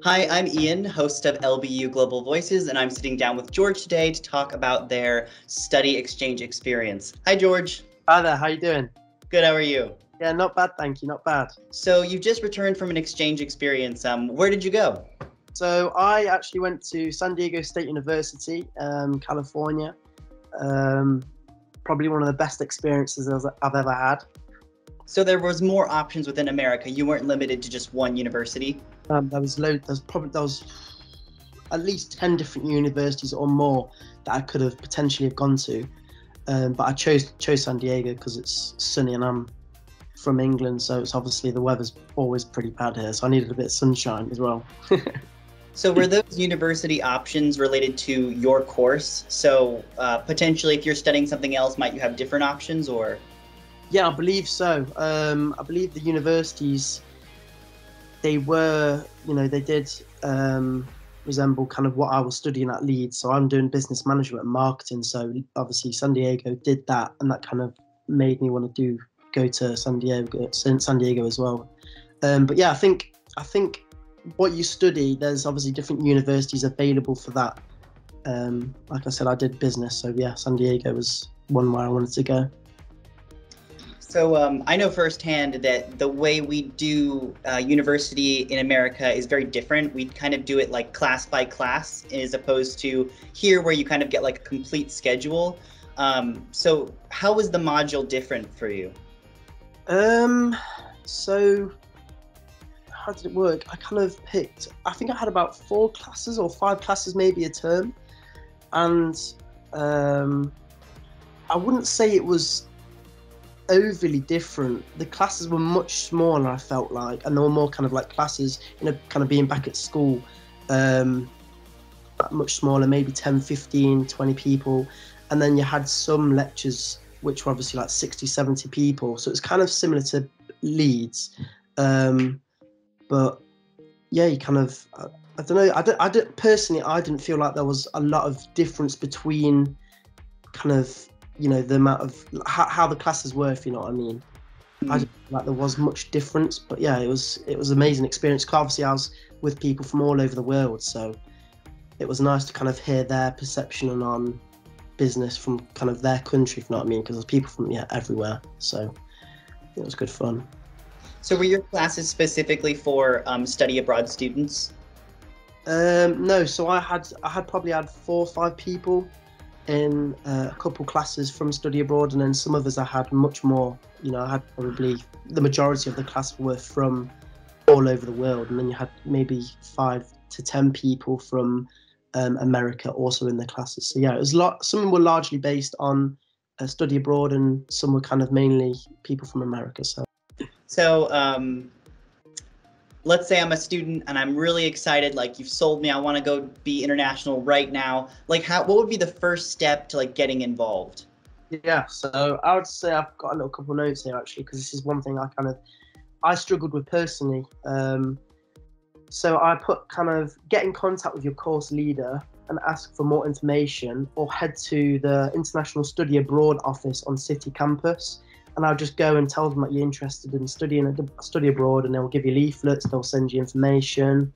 Hi, I'm Ian, host of LBU Global Voices, and I'm sitting down with George today to talk about their study exchange experience. Hi, George. Hi there, how you doing? Good, how are you? Yeah, not bad, thank you, not bad. So you just returned from an exchange experience. Where did you go? So I actually went to San Diego State University, California. Um, Probably one of the best experiences I've ever had. So there was more options within America. You weren't limited to just one university. There was at least 10 different universities or more that I could have potentially have gone to. But I chose San Diego because it's sunny and I'm from England, so it's obviously the weather's always pretty bad here, so I needed a bit of sunshine as well. So were those university options related to your course? So potentially if you're studying something else, might you have different options or? Yeah, I believe so. I believe the universities, they did resemble kind of what I was studying at Leeds. So I'm doing business management and marketing. So obviously San Diego did that, and that kind of made me want to go to San Diego as well. But yeah, I think what you study, there's obviously different universities available for that. Like I said, I did business, so yeah, San Diego was one where I wanted to go. So I know firsthand that the way we do university in America is very different. We kind of do it like class by class as opposed to here where you kind of get like a complete schedule. So how was the module different for you? So how did it work? I think I had about 4 classes or 5 classes maybe a term. And I wouldn't say it was overly different. The classes were much smaller, I felt like, and they were more kind of like classes, kind of being back at school, much smaller, maybe 10, 15, 20 people. And then you had some lectures which were obviously like 60, 70 people. So it's kind of similar to Leeds. But yeah, you kind of, I don't know, personally, I didn't feel like there was a lot of difference between kind of, the amount of how the classes were, if you know what I mean. I didn't feel like there was much difference, but yeah, it was an amazing experience. 'Cause obviously, I was with people from all over the world, so it was nice to kind of hear their perception on business from kind of their country, if you know what I mean, because there's people from everywhere, so it was good fun. So were your classes specifically for study abroad students? No, so I probably had 4 or 5 people in a couple classes from study abroad, and then some others I had much more. I had probably the majority of the class were from all over the world, and then you had maybe 5 to 10 people from America also in the classes. So yeah, it was some were largely based on study abroad, and some were kind of mainly people from America. So let's say I'm a student and I'm really excited, like you've sold me, I want to go be international right now. Like what would be the first step to like getting involved? Yeah, so I would say I've got a little couple of notes here actually, because this is one thing I struggled with personally. So I put kind of get in contact with your course leader and ask for more information, or head to the International Study Abroad office on City campus. And I'll just go and tell them that you're interested in study abroad, and they'll give you leaflets, they'll send you information.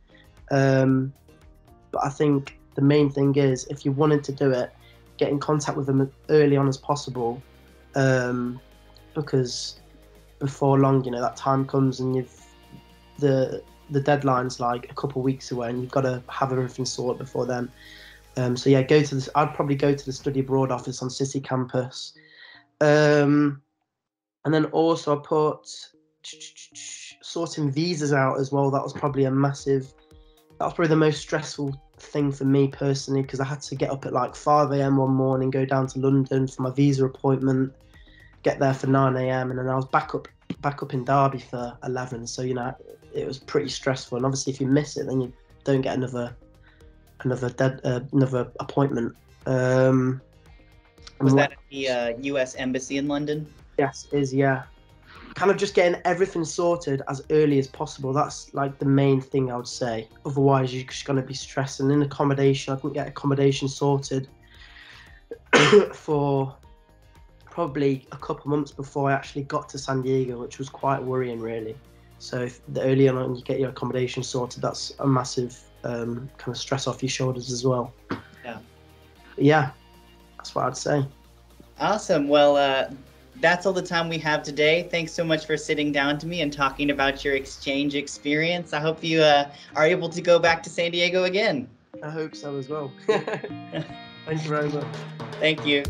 But I think the main thing is, if you wanted to do it, get in contact with them as early on as possible, because before long, that time comes and the deadline's like a couple of weeks away, and you've got to have everything sorted before then. So yeah, I'd probably go to the study abroad office on City campus. And then also I put sorting visas out as well. That was probably the most stressful thing for me personally, because I had to get up at like 5 a.m. one morning, go down to London for my visa appointment, get there for 9 a.m. and then I was back up in Derby for 11. So it was pretty stressful. And obviously, if you miss it, then you don't get another appointment. Was that at the U.S. Embassy in London? Yes, it is, yeah. Kind of just getting everything sorted as early as possible. That's like the main thing I would say. Otherwise, you're just going to be stressing. In accommodation, I didn't get accommodation sorted for probably a couple months before I actually got to San Diego, which was quite worrying, really. So if the earlier on you get your accommodation sorted, that's a massive kind of stress off your shoulders as well. Yeah. But yeah, that's what I'd say. Awesome. Well, that's all the time we have today. Thanks so much for sitting down to me and talking about your exchange experience. I hope you are able to go back to San Diego again. I hope so as well. Thank you very much. Thank you.